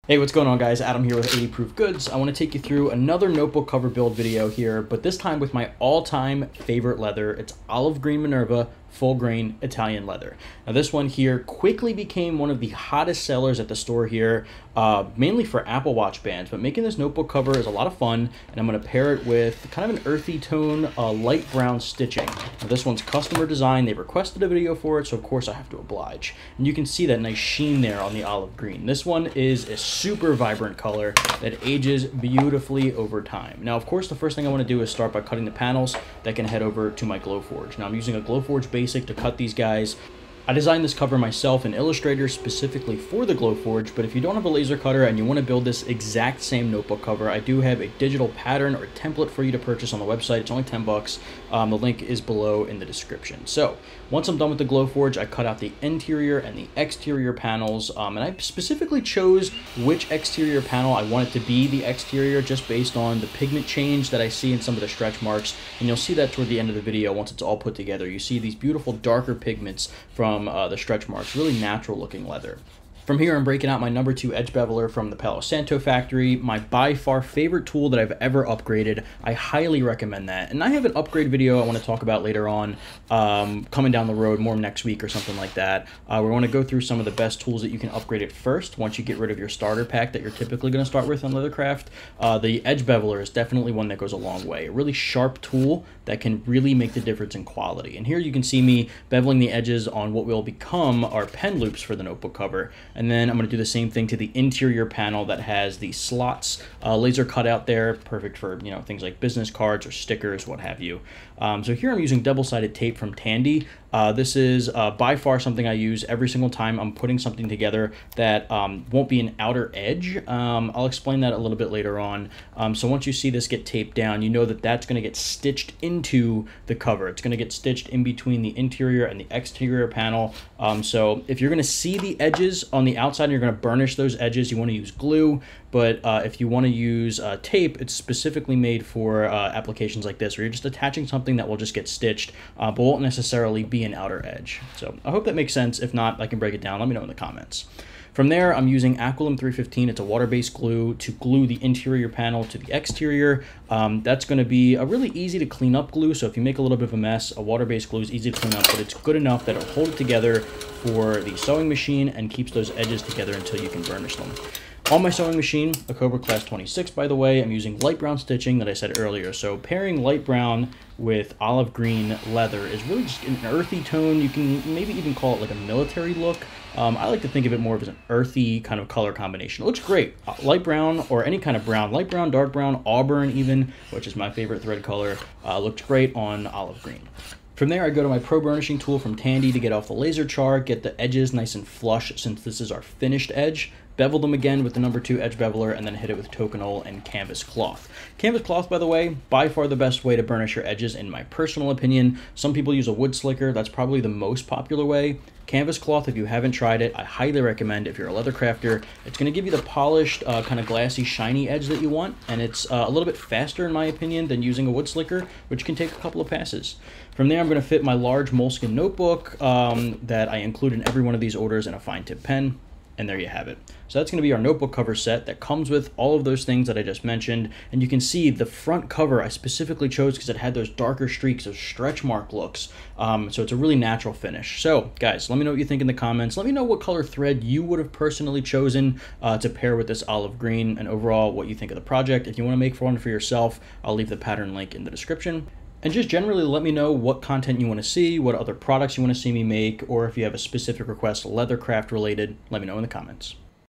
Hey, what's going on, guys? Adam here with 80 Proof Goods. I want to take you through another notebook cover build video here, but this time with my all-time favorite leather. It's olive green Minerva full grain Italian leather. Now this one here quickly became one of the hottest sellers at the store here, mainly for Apple Watch bands, but making this notebook cover is a lot of fun, and I'm going to pair it with kind of an earthy tone, light brown stitching. Now this one's customer design. They requested a video for it, so of course I have to oblige. And you can see that nice sheen there on the olive green. This one is a super vibrant color that ages beautifully over time. Now, of course, the first thing I want to do is start by cutting the panels that can head over to my Glowforge. Now I'm using a Glowforge Basic to cut these guys. I designed this cover myself in Illustrator specifically for the Glowforge, but if you don't have a laser cutter and you want to build this exact same notebook cover, I do have a digital pattern or template for you to purchase on the website. It's only 10 bucks. The link is below in the description. So once I'm done with the Glowforge, I cut out the interior and the exterior panels, and I specifically chose which exterior panel I want it to be the exterior just based on the pigment change that I see in some of the stretch marks, and you'll see that toward the end of the video once it's all put together. You see these beautiful darker pigments from the stretch marks, really natural looking leather. From here, I'm breaking out my number 2 edge beveler from the Palo Santo factory, my by far favorite tool that I've ever upgraded. I highly recommend that. And I have an upgrade video I want to talk about later on, coming down the road, more next week or something like that. We want to go through some of the best tools that you can upgrade it first once you get rid of your starter pack that you're typically going to start with on leathercraft. The edge beveler is definitely one that goes a long way. A really sharp tool that can really make the difference in quality. And here you can see me beveling the edges on what will become our pen loops for the notebook cover. And then I'm going to do the same thing to the interior panel that has the slots laser cut out there, perfect for, you know, things like business cards or stickers, what have you. So here I'm using double-sided tape from Tandy. This is by far something I use every single time I'm putting something together that won't be an outer edge. I'll explain that a little bit later on. So once you see this get taped down, you know that that's going to get stitched into the cover. It's going to get stitched in between the interior and the exterior panel. So if you're going to see the edges on the outside and you're going to burnish those edges, you want to use glue. But if you want to use tape, it's specifically made for applications like this, where you're just attaching something that will just get stitched, but won't necessarily be an outer edge. So I hope that makes sense. If not, I can break it down. Let me know in the comments. From there, I'm using Aquillim 315. It's a water-based glue to glue the interior panel to the exterior. That's going to be a really easy to clean up glue. So if you make a little bit of a mess, a water-based glue is easy to clean up, but it's good enough that it'll hold it together for the sewing machine and keeps those edges together until you can burnish them. On my sewing machine, a Cobra class 26, by the way, I'm using light brown stitching that I said earlier. So pairing light brown with olive green leather is really just an earthy tone. You can maybe even call it like a military look. I like to think of it more of as an earthy kind of color combination. It looks great. Light brown or any kind of brown, light brown, dark brown, auburn even, which is my favorite thread color, looked great on olive green. From there, I go to my Pro Burnishing tool from Tandy to get off the laser char, get the edges nice and flush since this is our finished edge, bevel them again with the number 2 edge beveler, and then hit it with Tokonole and canvas cloth. Canvas cloth, by the way, by far the best way to burnish your edges in my personal opinion. Some people use a wood slicker. That's probably the most popular way. Canvas cloth, if you haven't tried it, I highly recommend if you're a leather crafter. It's going to give you the polished, kind of glassy, shiny edge that you want, and it's a little bit faster, in my opinion, than using a wood slicker, which can take a couple of passes. From there, I'm going to fit my large moleskin notebook that I include in every one of these orders in a fine tip pen. And there you have it. So that's going to be our notebook cover set that comes with all of those things that I just mentioned. And you can see the front cover I specifically chose because it had those darker streaks, those stretch mark looks. So it's a really natural finish. So guys, let me know what you think in the comments. Let me know what color thread you would have personally chosen to pair with this olive green, and overall what you think of the project. If you want to make one for yourself, I'll leave the pattern link in the description. And just generally let me know what content you want to see, what other products you want to see me make, or if you have a specific request leathercraft related, let me know in the comments.